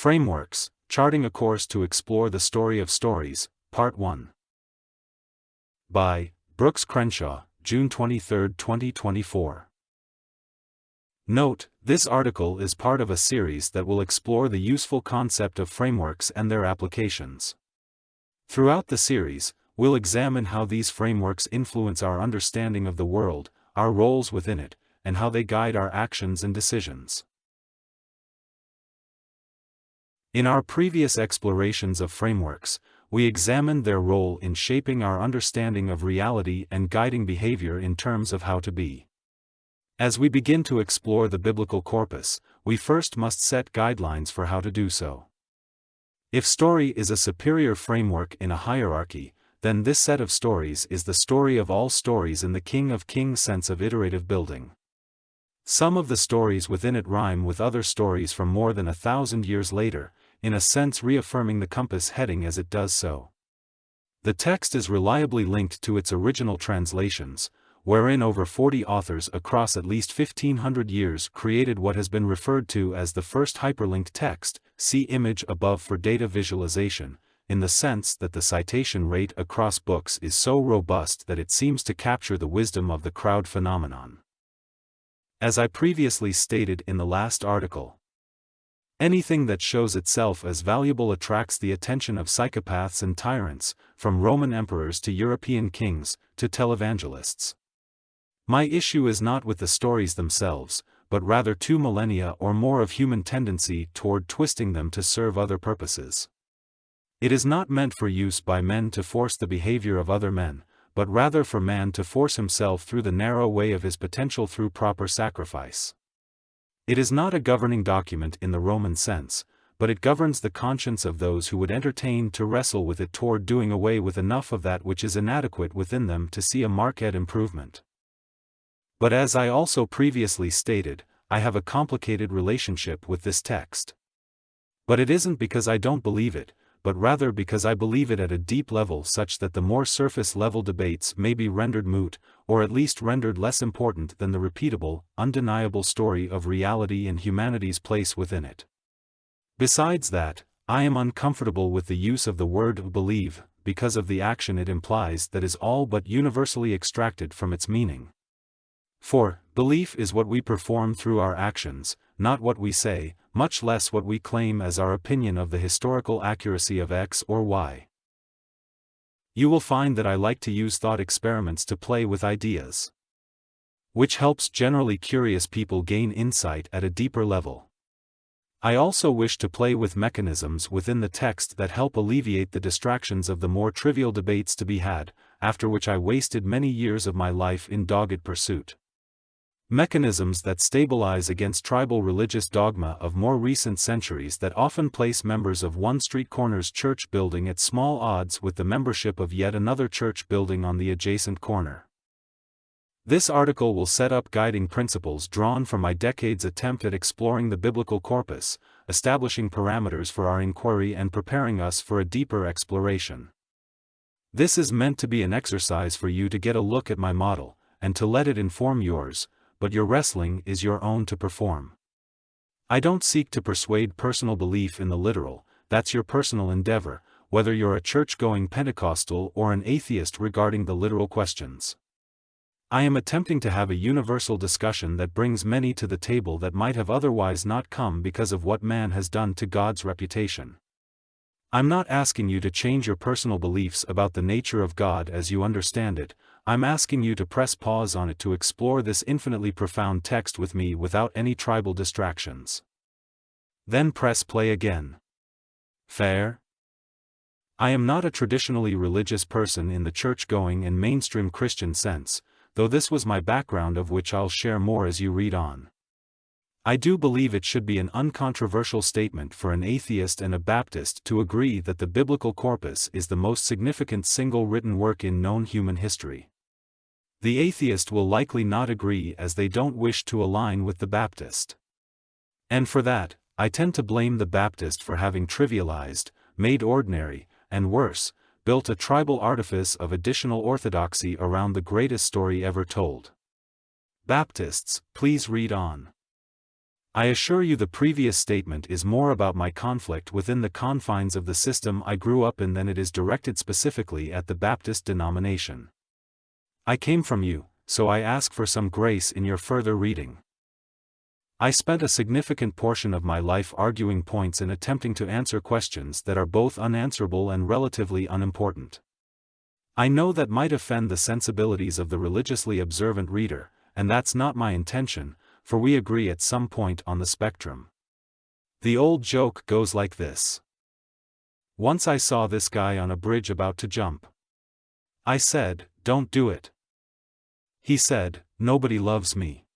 Frameworks, Charting a Course to Explore the Story of Stories, Part 1. By Brooks Crenshaw, June 23, 2024. Note, this article is part of a series that will explore the useful concept of frameworks and their applications. Throughout the series, we'll examine how these frameworks influence our understanding of the world, our roles within it, and how they guide our actions and decisions. In our previous explorations of frameworks, we examined their role in shaping our understanding of reality and guiding behavior in terms of how to be. As we begin to explore the biblical corpus, we first must set guidelines for how to do so. If story is a superior framework in a hierarchy, then this set of stories is the story of all stories in the King of Kings sense of iterative building. Some of the stories within it rhyme with other stories from more than 1,000 years later, in a sense reaffirming the compass heading as it does so. The text is reliably linked to its original translations, wherein over 40 authors across at least 1,500 years created what has been referred to as the first hyperlinked text, see image above for data visualization, in the sense that the citation rate across books is so robust that it seems to capture the wisdom of the crowd phenomenon. As I previously stated in the last article, anything that shows itself as valuable attracts the attention of psychopaths and tyrants, from Roman emperors to European kings, to televangelists. My issue is not with the stories themselves, but rather 2 millennia or more of human tendency toward twisting them to serve other purposes. It is not meant for use by men to force the behavior of other men, but rather for man to force himself through the narrow way of his potential through proper sacrifice. It is not a governing document in the Roman sense, but it governs the conscience of those who would entertain to wrestle with it toward doing away with enough of that which is inadequate within them to see a marked improvement. But as I also previously stated, I have a complicated relationship with this text. But it isn't because I don't believe it, but rather because I believe it at a deep level such that the more surface-level debates may be rendered moot, or at least rendered less important than the repeatable, undeniable story of reality and humanity's place within it. Besides that, I am uncomfortable with the use of the word believe, because of the action it implies that is all but universally extracted from its meaning. For, belief is what we perform through our actions, not what we say, much less what we claim as our opinion of the historical accuracy of X or Y. You will find that I like to use thought experiments to play with ideas, which helps generally curious people gain insight at a deeper level. I also wish to play with mechanisms within the text that help alleviate the distractions of the more trivial debates to be had, after which I wasted many years of my life in dogged pursuit. Mechanisms that stabilize against tribal religious dogma of more recent centuries that often place members of one street corner's church building at small odds with the membership of yet another church building on the adjacent corner. This article will set up guiding principles drawn from my decades' attempt at exploring the biblical corpus, establishing parameters for our inquiry and preparing us for a deeper exploration. This is meant to be an exercise for you to get a look at my model, and to let it inform yours, but your wrestling is your own to perform. I don't seek to persuade personal belief in the literal, that's your personal endeavor, whether you're a church-going Pentecostal or an atheist regarding the literal questions. I am attempting to have a universal discussion that brings many to the table that might have otherwise not come because of what man has done to God's reputation. I'm not asking you to change your personal beliefs about the nature of God as you understand it. I'm asking you to press pause on it to explore this infinitely profound text with me without any tribal distractions. Then press play again. Fair? I am not a traditionally religious person in the church-going and mainstream Christian sense, though this was my background of which I'll share more as you read on. I do believe it should be an uncontroversial statement for an atheist and a Baptist to agree that the biblical corpus is the most significant single written work in known human history. The atheist will likely not agree as they don't wish to align with the Baptist. And for that, I tend to blame the Baptist for having trivialized, made ordinary, and worse, built a tribal artifice of additional orthodoxy around the greatest story ever told. Baptists, please read on. I assure you the previous statement is more about my conflict within the confines of the system I grew up in than it is directed specifically at the Baptist denomination. I came from you, so I ask for some grace in your further reading. I spent a significant portion of my life arguing points and attempting to answer questions that are both unanswerable and relatively unimportant. I know that might offend the sensibilities of the religiously observant reader, and that's not my intention, for we agree at some point on the spectrum. The old joke goes like this. Once I saw this guy on a bridge about to jump. I said, "Don't do it." He said, "Nobody loves me."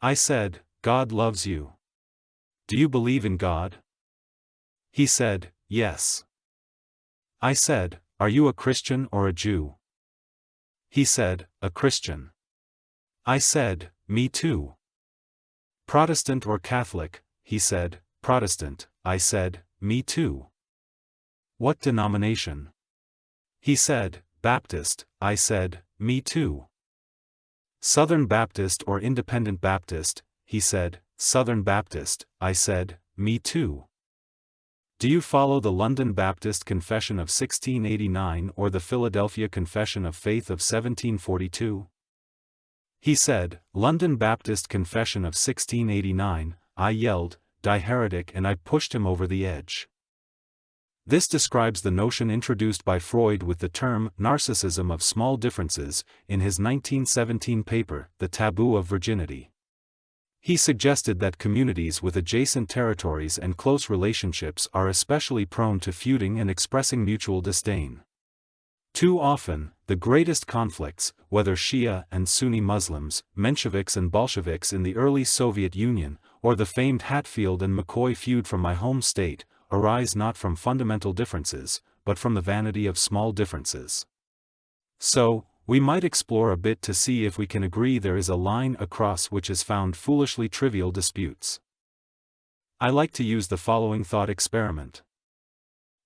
I said, "God loves you. Do you believe in God?" He said, "Yes." I said, "Are you a Christian or a Jew?" He said, "A Christian." I said, "Me too." "Protestant or Catholic?" He said, "Protestant." I said, "Me too." "What denomination?" He said, "Baptist." I said, "Me too." "Southern Baptist or Independent Baptist?" He said, "Southern Baptist." I said, "Me too." "Do you follow the London Baptist Confession of 1689 or the Philadelphia Confession of Faith of 1742? He said, "London Baptist Confession of 1689, I yelled, "Die heretic," and I pushed him over the edge. This describes the notion introduced by Freud with the term narcissism of small differences in his 1917 paper, The Taboo of Virginity. He suggested that communities with adjacent territories and close relationships are especially prone to feuding and expressing mutual disdain. Too often, the greatest conflicts, whether Shia and Sunni Muslims, Mensheviks and Bolsheviks in the early Soviet Union, or the famed Hatfield and McCoy feud from my home state, arise not from fundamental differences, but from the vanity of small differences. So, we might explore a bit to see if we can agree there is a line across which is found foolishly trivial disputes. I like to use the following thought experiment.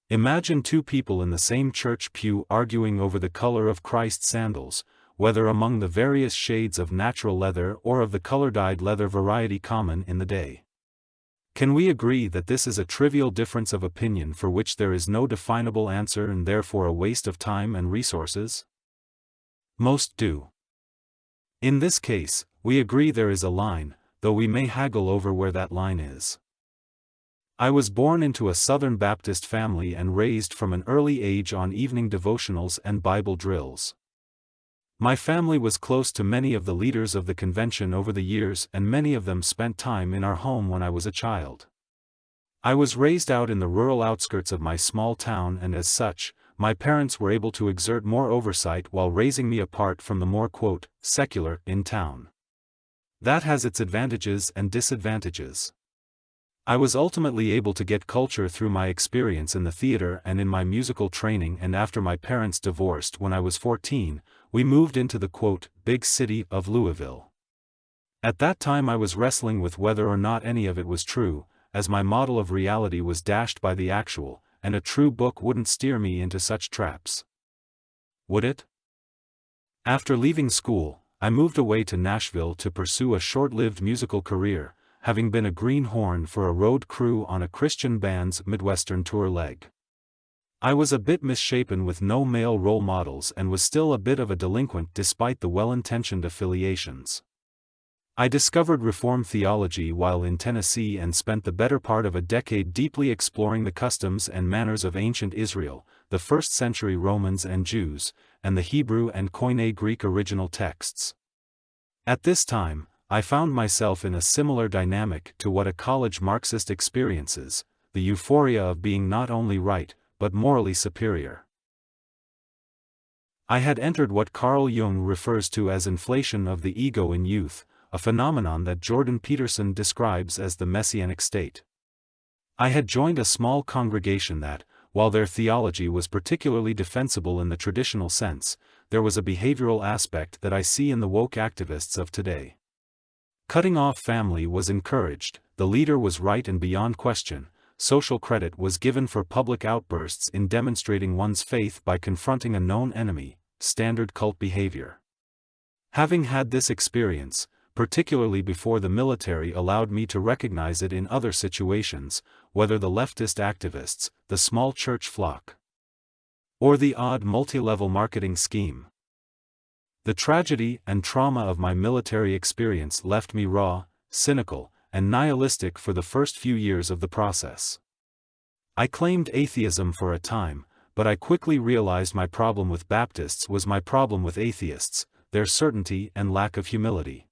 Imagine two people in the same church pew arguing over the color of Christ's sandals, whether among the various shades of natural leather or of the color-dyed leather variety common in the day. Can we agree that this is a trivial difference of opinion for which there is no definable answer and therefore a waste of time and resources? Most do. In this case, we agree there is a line, though we may haggle over where that line is. I was born into a Southern Baptist family and raised from an early age on evening devotionals and Bible drills. My family was close to many of the leaders of the convention over the years, and many of them spent time in our home when I was a child. I was raised out in the rural outskirts of my small town, and as such, my parents were able to exert more oversight while raising me apart from the more secular in town. That has its advantages and disadvantages. I was ultimately able to get culture through my experience in the theater and in my musical training, and after my parents divorced when I was 14, we moved into the big city of Louisville. At that time I was wrestling with whether or not any of it was true, as my model of reality was dashed by the actual, and a true book wouldn't steer me into such traps. Would it? After leaving school, I moved away to Nashville to pursue a short-lived musical career, having been a greenhorn for a road crew on a Christian band's Midwestern tour leg. I was a bit misshapen with no male role models and was still a bit of a delinquent despite the well-intentioned affiliations. I discovered Reformed theology while in Tennessee and spent the better part of a decade deeply exploring the customs and manners of ancient Israel, the first-century Romans and Jews, and the Hebrew and Koine Greek original texts. At this time, I found myself in a similar dynamic to what a college Marxist experiences, the euphoria of being not only right, but morally superior. I had entered what Carl Jung refers to as inflation of the ego in youth, a phenomenon that Jordan Peterson describes as the messianic state. I had joined a small congregation that, while their theology was particularly defensible in the traditional sense, there was a behavioral aspect that I see in the woke activists of today. Cutting off family was encouraged, the leader was right and beyond question, social credit was given for public outbursts in demonstrating one's faith by confronting a known enemy, standard cult behavior. Having had this experience, particularly before the military allowed me to recognize it in other situations, whether the leftist activists, the small church flock, or the odd multi-level marketing scheme. The tragedy and trauma of my military experience left me raw, cynical, and nihilistic for the first few years of the process. I claimed atheism for a time, but I quickly realized my problem with Baptists was my problem with atheists, their certainty and lack of humility.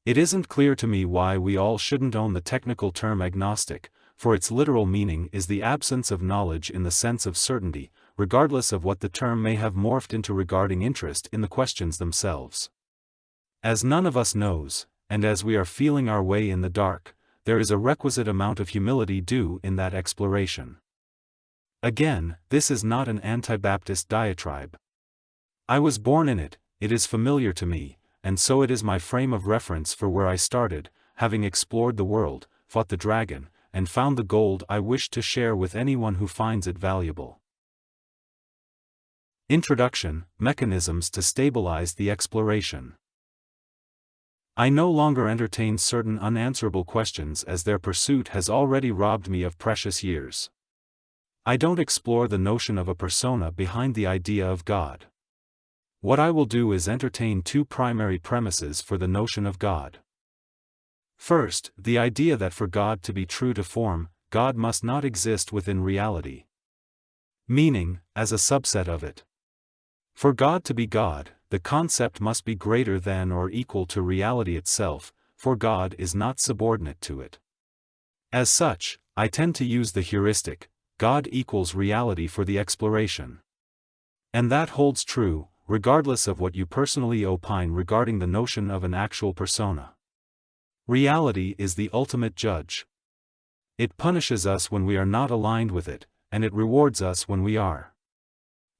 It isn't clear to me why we all shouldn't own the technical term agnostic, for its literal meaning is the absence of knowledge in the sense of certainty, regardless of what the term may have morphed into regarding interest in the questions themselves. As none of us knows, and as we are feeling our way in the dark, there is a requisite amount of humility due in that exploration. Again, this is not an anti-Baptist diatribe. I was born in it, it is familiar to me, and so it is my frame of reference for where I started, having explored the world, fought the dragon, and found the gold I wish to share with anyone who finds it valuable. Introduction: Mechanisms to stabilize the exploration. I no longer entertain certain unanswerable questions as their pursuit has already robbed me of precious years. I don't explore the notion of a persona behind the idea of God. What I will do is entertain two primary premises for the notion of God. First, the idea that for God to be true to form, God must not exist within reality. Meaning, as a subset of it. For God to be God, the concept must be greater than or equal to reality itself, for God is not subordinate to it. As such, I tend to use the heuristic, God equals reality for the exploration. And that holds true, regardless of what you personally opine regarding the notion of an actual persona. Reality is the ultimate judge. It punishes us when we are not aligned with it, and it rewards us when we are.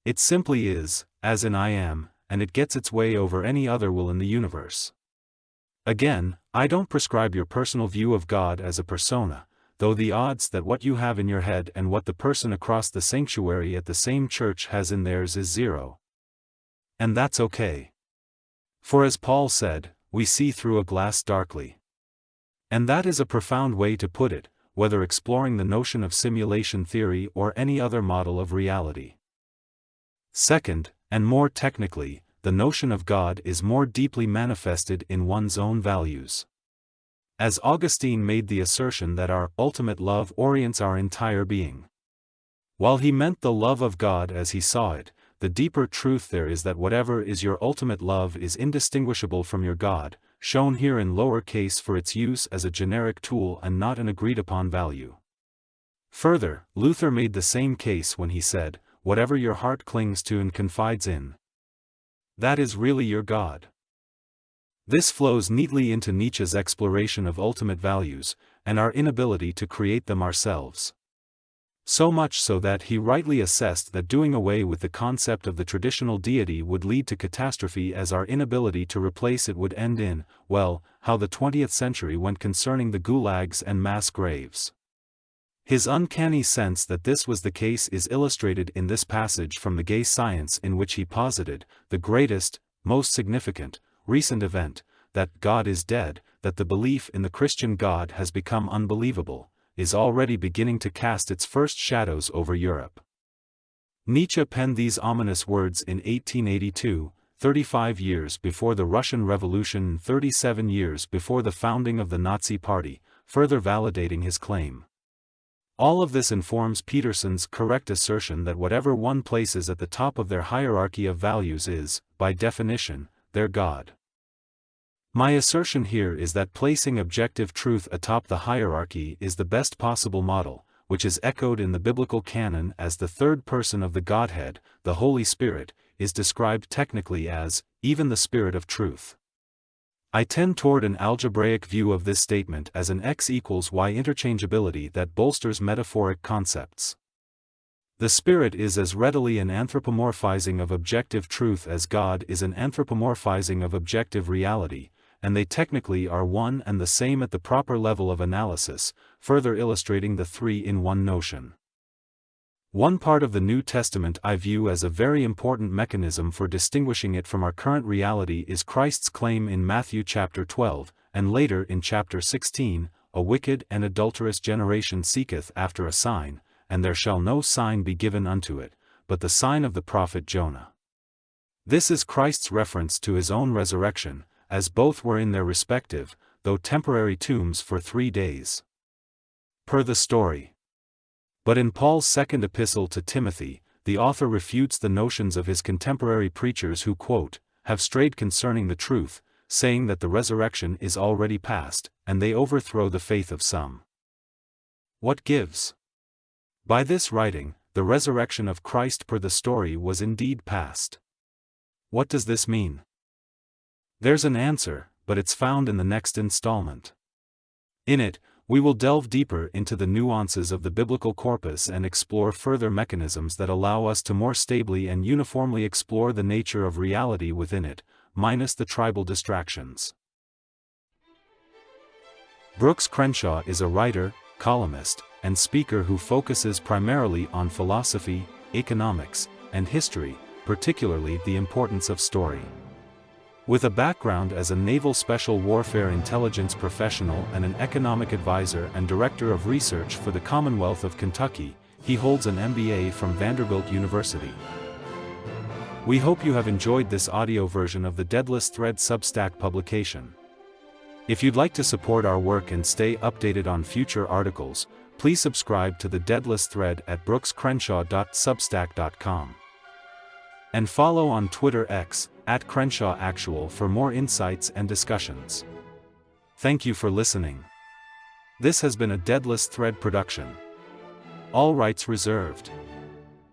It simply is, as in I am, and it gets its way over any other will in the universe. Again, I don't prescribe your personal view of God as a persona, though the odds that what you have in your head and what the person across the sanctuary at the same church has in theirs is zero. And that's okay. For as Paul said, we see through a glass darkly. And that is a profound way to put it, whether exploring the notion of simulation theory or any other model of reality. Second, and more technically, the notion of God is more deeply manifested in one's own values. As Augustine made the assertion that our ultimate love orients our entire being. While he meant the love of God as he saw it, the deeper truth there is that whatever is your ultimate love is indistinguishable from your God, shown here in lower case for its use as a generic tool and not an agreed-upon value. Further, Luther made the same case when he said, whatever your heart clings to and confides in, that is really your God. This flows neatly into Nietzsche's exploration of ultimate values, and our inability to create them ourselves. So much so that he rightly assessed that doing away with the concept of the traditional deity would lead to catastrophe, as our inability to replace it would end in, well, how the 20th century went concerning the gulags and mass graves. His uncanny sense that this was the case is illustrated in this passage from The Gay Science, in which he posited, the greatest, most significant, recent event, that God is dead, that the belief in the Christian God has become unbelievable, is already beginning to cast its first shadows over Europe. Nietzsche penned these ominous words in 1882, 35 years before the Russian Revolution and 37 years before the founding of the Nazi Party, further validating his claim. All of this informs Peterson's correct assertion that whatever one places at the top of their hierarchy of values is, by definition, their God. My assertion here is that placing objective truth atop the hierarchy is the best possible model, which is echoed in the biblical canon as the third person of the Godhead, the Holy Spirit, is described technically as, even the Spirit of truth. I tend toward an algebraic view of this statement as an x equals y interchangeability that bolsters metaphoric concepts. The Spirit is as readily an anthropomorphizing of objective truth as God is an anthropomorphizing of objective reality, and they technically are one and the same at the proper level of analysis, further illustrating the three-in-one notion. One part of the New Testament I view as a very important mechanism for distinguishing it from our current reality is Christ's claim in Matthew chapter 12, and later in chapter 16, "A wicked and adulterous generation seeketh after a sign, and there shall no sign be given unto it, but the sign of the prophet Jonah." This is Christ's reference to his own resurrection, as both were in their respective, though temporary tombs for 3 days. Per the story. But in Paul's second epistle to Timothy, the author refutes the notions of his contemporary preachers who, quote, "have strayed concerning the truth, saying that the resurrection is already past, and they overthrow the faith of some." What gives? By this writing, the resurrection of Christ per the story was indeed past. What does this mean? There's an answer, but it's found in the next installment. In it, we will delve deeper into the nuances of the biblical corpus and explore further mechanisms that allow us to more stably and uniformly explore the nature of reality within it, minus the tribal distractions. Brooks Crenshaw is a writer, columnist, and speaker who focuses primarily on philosophy, economics, and history, particularly the importance of story. With a background as a naval special warfare intelligence professional and an economic advisor and director of research for the Commonwealth of Kentucky, he holds an MBA from Vanderbilt University. We hope you have enjoyed this audio version of the Deadless Thread Substack publication. If you'd like to support our work and stay updated on future articles, please subscribe to the Deadless Thread at brookscrenshaw.substack.com. And follow on Twitter X, @CrenshawActual for more insights and discussions. Thank you for listening. This has been a Deadless Thread production. All rights reserved.